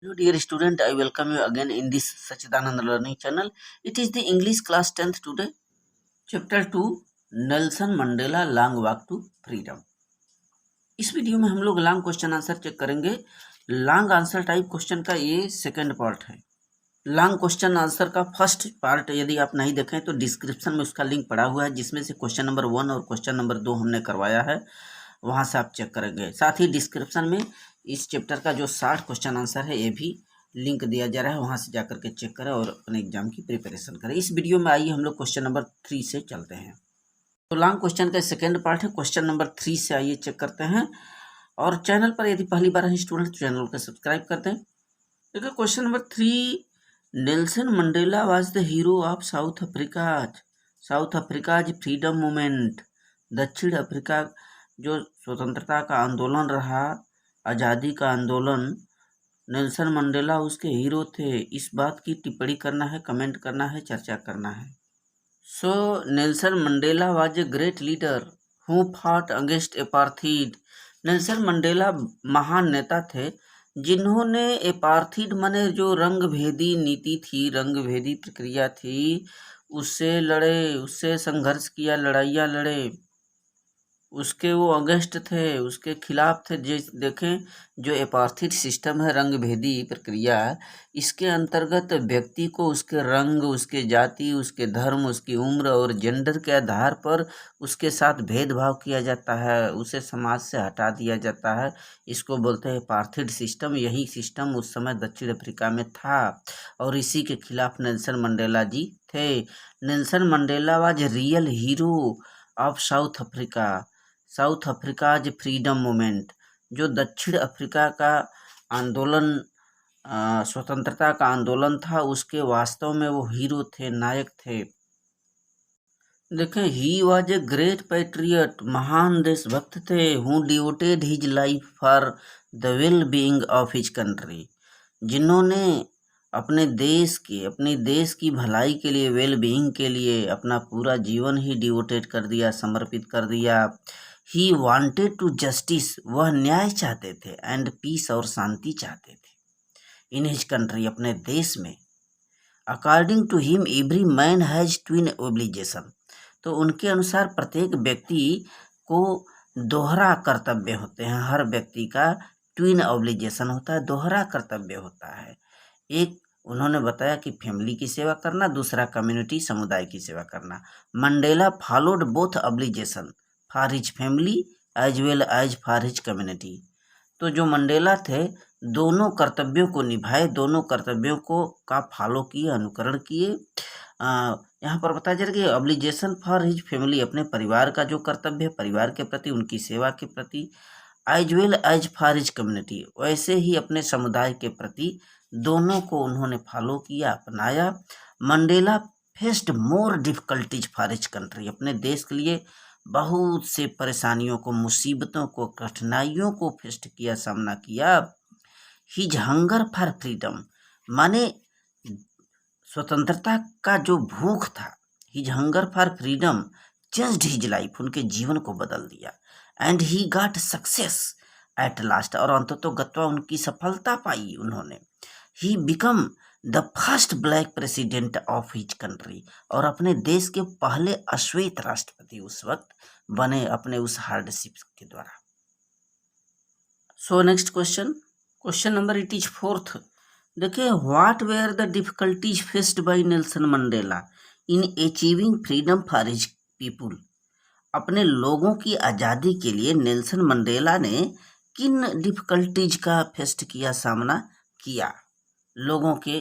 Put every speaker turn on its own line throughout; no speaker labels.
Hello dear student, I welcome you again in this Sachidanand learning channel. It is the English class 10th today. Chapter 2 Nelson Mandela Long Walk to Freedom. इस video में हम लोग long question answer check करेंगे। Long answer type question का ये second part है। Long question answer का first part यदि आप नहीं देखें तो डिस्क्रिप्शन में उसका लिंक पड़ा हुआ है, जिसमें से क्वेश्चन नंबर 1 और क्वेश्चन नंबर 2 हमने करवाया है, वहाँ से आप चेक करेंगे। साथ ही डिस्क्रिप्शन में इस चैप्टर का जो 60 क्वेश्चन आंसर है ये भी लिंक दिया जा रहा है, वहाँ से जाकर के चेक करें और अपने एग्जाम की प्रिपरेशन करें। इस वीडियो में आइए हम लोग क्वेश्चन नंबर 3 से चलते हैं। तो लॉन्ग क्वेश्चन का सेकेंड पार्ट है, क्वेश्चन नंबर 3 से आइए चेक करते हैं। और चैनल पर यदि पहली बार है स्टूडेंट तो चैनल को सब्सक्राइब कर दें। देखिए question number 3, Nelson Mandela was the hero of south Africa's freedom movement. दक्षिण अफ्रीका जो स्वतंत्रता का आंदोलन रहा, आज़ादी का आंदोलन, नेल्सन मंडेला उसके हीरो थे। इस बात की टिप्पणी करना है, कमेंट करना है, चर्चा करना है। So Nelson Mandela was a great leader who fought against apartheid. Nelson Mandela महान नेता थे जिन्होंने एपार्थीड माने जो रंग भेदी नीति थी, रंग भेदी प्रक्रिया थी, उससे लड़े, उससे संघर्ष किया, लड़ाइयाँ लड़े, उसके वो अगेंस्ट थे, उसके खिलाफ थे। देखें जो एपार्थीड सिस्टम है, रंग भेदी प्रक्रिया, इसके अंतर्गत व्यक्ति को उसके रंग, उसके जाति, उसके धर्म, उसकी उम्र और जेंडर के आधार पर उसके साथ भेदभाव किया जाता है, उसे समाज से हटा दिया जाता है। इसको बोलते हैं एपार्थीड सिस्टम। यही सिस्टम उस समय दक्षिण अफ्रीका में था और इसी के खिलाफ नेल्सन मंडेला जी थे। Nelson Mandela was real hero of south Africa's freedom movement. जो दक्षिण अफ्रीका का आंदोलन, स्वतंत्रता का आंदोलन था, उसके वास्तव में वो हीरो थे, नायक थे। देखें he was a great patriot, महान देशभक्त थे, who devoted his life for the well being of his country. जिन्होंने अपने देश की भलाई के लिए, वेल बीइंग के लिए अपना पूरा जीवन ही डिवोटेड कर दिया, समर्पित कर दिया। ही वांटेड टू जस्टिस, वह न्याय चाहते थे, एंड पीस और शांति चाहते थे इन हिज कंट्री, अपने देश में। According to him every man has twin obligation. तो उनके अनुसार प्रत्येक व्यक्ति को दोहरा कर्तव्य होते हैं। हर व्यक्ति का ट्विन ऑब्लिगेशन होता है, दोहरा कर्तव्य होता है। एक उन्होंने बताया कि फैमिली की सेवा करना, दूसरा कम्युनिटी, समुदाय की सेवा करना। Mandela followed both obligation for his family as well as for his community. तो जो मंडेला थे दोनों कर्तव्यों को निभाए, दोनों कर्तव्यों को का फॉलो किए, अनुकरण किए। यहाँ पर बताया जा रहा है कि ऑब्लिगेशन फॉर हिज फैमिली, अपने परिवार का जो कर्तव्य है, परिवार के प्रति, उनकी सेवा के प्रति, as well as for his community, वैसे ही अपने समुदाय के प्रति, दोनों को उन्होंने फॉलो किया, अपनाया। Mandela faced more difficulties for his country, अपने देश के लिए बहुत से परेशानियों को, मुसीबतों को, कठिनाइयों को फेस्ट किया, सामना किया। हिज हंगर फॉर फ्रीडम माने स्वतंत्रता का जो भूख था, his hunger for freedom changed his life, उनके जीवन को बदल दिया। And he got success at last, और अंततोगत्वा उनकी सफलता पाई उन्होंने। He become the first black president of his country, और अपने देश के पहले अश्वेत राष्ट्रपति उस वक्त बने, अपने उस हार्डशिप के द्वारा। So next question number it is 4th। देखिए what were the difficulties faced by Nelson Mandela in achieving freedom for his people. अपने लोगों की आज़ादी के लिए नेल्सन मंडेला ने किन डिफिकल्टीज का फेस्ट किया, सामना किया, लोगों के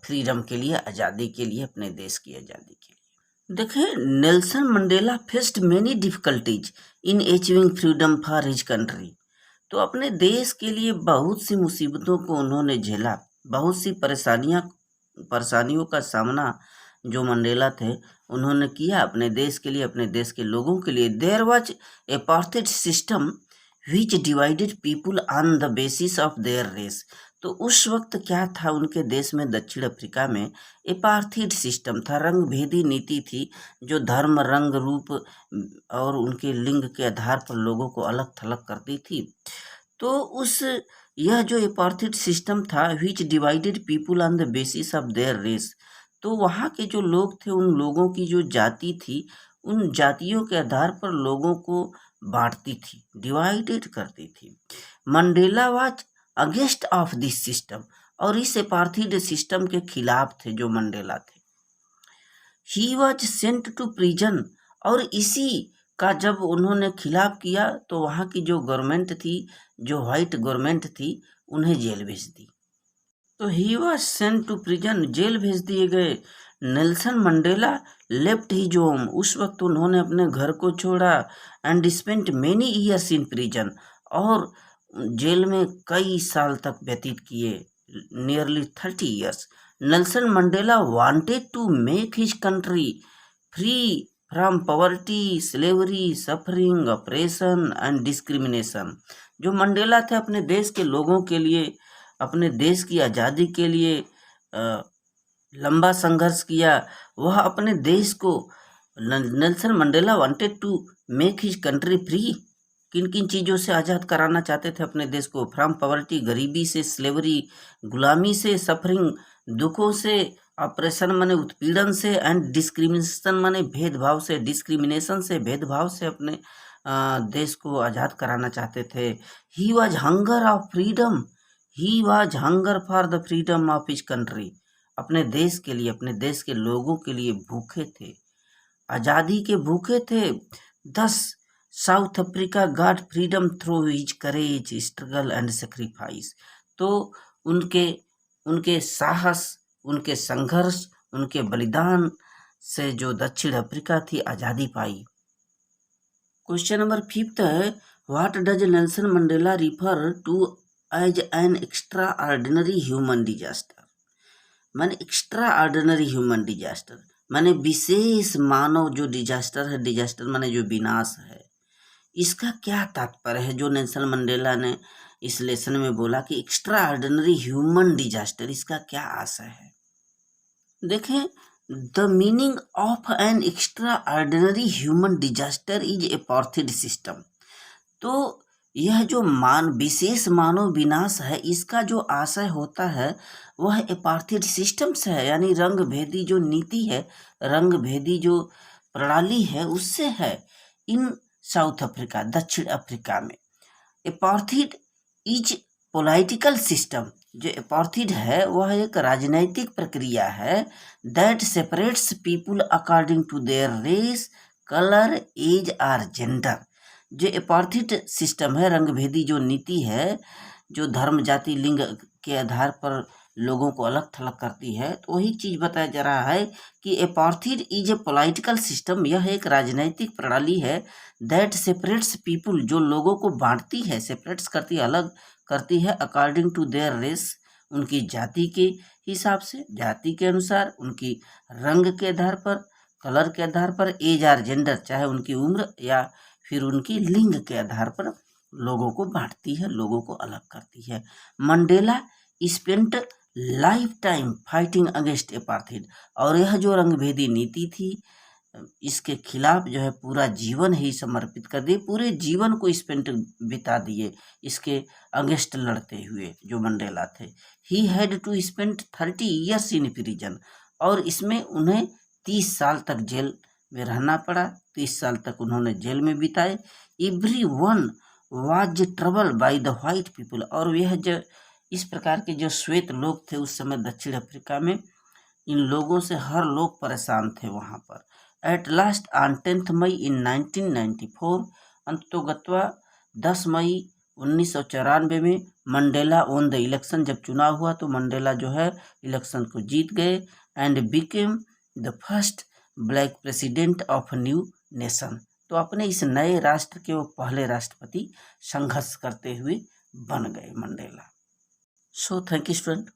फ्रीडम के लिए, आज़ादी के लिए, अपने देश की आज़ादी के लिए। देखिए Nelson Mandela faced many difficulties in achieving freedom for his country. तो अपने देश के लिए बहुत सी मुसीबतों को उन्होंने झेला, बहुत सी परेशानियों का सामना जो मंडेला थे उन्होंने किया अपने देश के लिए, अपने देश के लोगों के लिए। There was apartheid system which divided people on the basis of their race. तो उस वक्त क्या था उनके देश में, दक्षिण अफ्रीका में एपार्थीड सिस्टम था, रंग भेदी नीति थी, जो धर्म, रंग, रूप और उनके लिंग के आधार पर लोगों को अलग थलग करती थी। तो उस यह जो एपार्थेइड सिस्टम था which divided people on the basis of their race, तो वहाँ के जो लोग थे उन लोगों की जो जाति थी उन जातियों के आधार पर लोगों को बांटती थी, डिवाइडेड करती थी। Mandela was against of this system, और इस एपार्थेइड सिस्टम के खिलाफ थे जो मंडेला थे। He was sent to prison, और इसी का जब उन्होंने खिलाफ किया तो वहाँ की जो गवर्नमेंट थी, जो वाइट गवर्नमेंट थी, उन्हें जेल भेज दी। तो he was sent to prison, jail भेज दिए गए। Nelson Mandela left his home, उस वक्त उन्होंने अपने घर को छोड़ा। And spent many years in prison, और जेल में कई साल तक व्यतीत किए, nearly 30 years. Nelson Mandela wanted to make his country free from poverty, slavery, suffering, oppression and discrimination. जो मंडेला थे अपने देश के लोगों के लिए, अपने देश की आज़ादी के लिए लंबा संघर्ष किया। वह अपने देश को, Nelson Mandela wanted to make his country free, किन किन चीज़ों से आज़ाद कराना चाहते थे अपने देश को? फ्रॉम पॉवर्टी, गरीबी से, स्लेवरी, गुलामी से, सफरिंग, दुखों से, ऑपरेशन माने उत्पीड़न से, एंड डिस्क्रिमिनेशन माने भेदभाव से, डिस्क्रिमिनेशन से, भेदभाव से अपने देश को आज़ाद कराना चाहते थे। He was hunger of freedom, he was hunger for the freedom of his country, अपने देश के लिए, अपने देश के लोगों के लिए भूखे थे, आज़ादी के भूखे थे। दस south Africa got freedom through his courage, struggle and sacrifice. तो उनके उनके साहस, उनके संघर्ष, उनके बलिदान से जो दक्षिण अफ्रीका थी आज़ादी पाई। क्वेश्चन नंबर 5 है, what does Nelson Mandela refer to as an extraordinary human disaster? माने एक्स्ट्रा ऑर्डिनरी ह्यूमन डिजास्टर माने विशेष मानव जो डिजास्टर है, डिजास्टर माने जो विनाश है, इसका क्या तात्पर्य है? जो नेल्सन मंडेला ने इस लेसन में बोला कि एक्स्ट्रा ऑर्डिनरी ह्यूमन डिजास्टर, इसका क्या आशय है? देखें, the meaning of an extraordinary human disaster is apartheid system. तो यह जो विशेष मानव विनाश है, इसका जो आशय होता है वह एपार्थेइड सिस्टम से है, यानी रंग भेदी जो नीति है, रंग भेदी जो प्रणाली है, उससे है। इन साउथ अफ्रीका, दक्षिण अफ्रीका में एपार्थेइड इज पॉलिटिकल सिस्टम, जो एपार्थेइड है वह एक राजनैतिक प्रक्रिया है। That separates people according to their race, colour, age और जेंडर। जो एपार्थेइड सिस्टम है, रंगभेदी जो नीति है, जो धर्म, जाति, लिंग के आधार पर लोगों को अलग थलग करती है, तो वही चीज़ बताया जा रहा है कि एपार्थेइड इज ए पॉलिटिकल सिस्टम, यह एक राजनैतिक प्रणाली है। दैट सेपरेट्स पीपुल, जो लोगों को बांटती है, सेपरेट्स करती है, अलग करती है, अकॉर्डिंग टू देयर रेस, उनकी जाति के हिसाब से, जाति के अनुसार, उनकी रंग के आधार पर, कलर के आधार पर, एज और जेंडर, चाहे उनकी उम्र या फिर उनकी लिंग के आधार पर लोगों को बांटती है, लोगों को अलग करती है। Mandela spent lifetime fighting against apartheid, और यह जो रंगभेदी नीति थी, इसके खिलाफ जो है पूरा जीवन ही समर्पित कर दिए, पूरे जीवन को स्पेंट बिता दिए इसके अगेंस्ट लड़ते हुए जो मंडेला थे। He had to spend 30 years in prison, और इसमें उन्हें 30 साल तक जेल में रहना पड़ा, 30 साल तक उन्होंने जेल में बिताए। Every one was trouble by the white people, और यह जो इस प्रकार के जो श्वेत लोग थे उस समय दक्षिण अफ्रीका में, इन लोगों से हर लोग परेशान थे वहाँ पर। एट लास्ट ऑन 10 मई इन 1994, अंततोगत्वा 10 मई 1994 में मंडेला ओन द इलेक्शन, जब चुनाव हुआ तो मंडेला जो है इलेक्शन को जीत गए। And became the first black president of new nation, तो अपने इस नए राष्ट्र के वो पहले राष्ट्रपति संघर्ष करते हुए बन गए Mandela. So thank you student.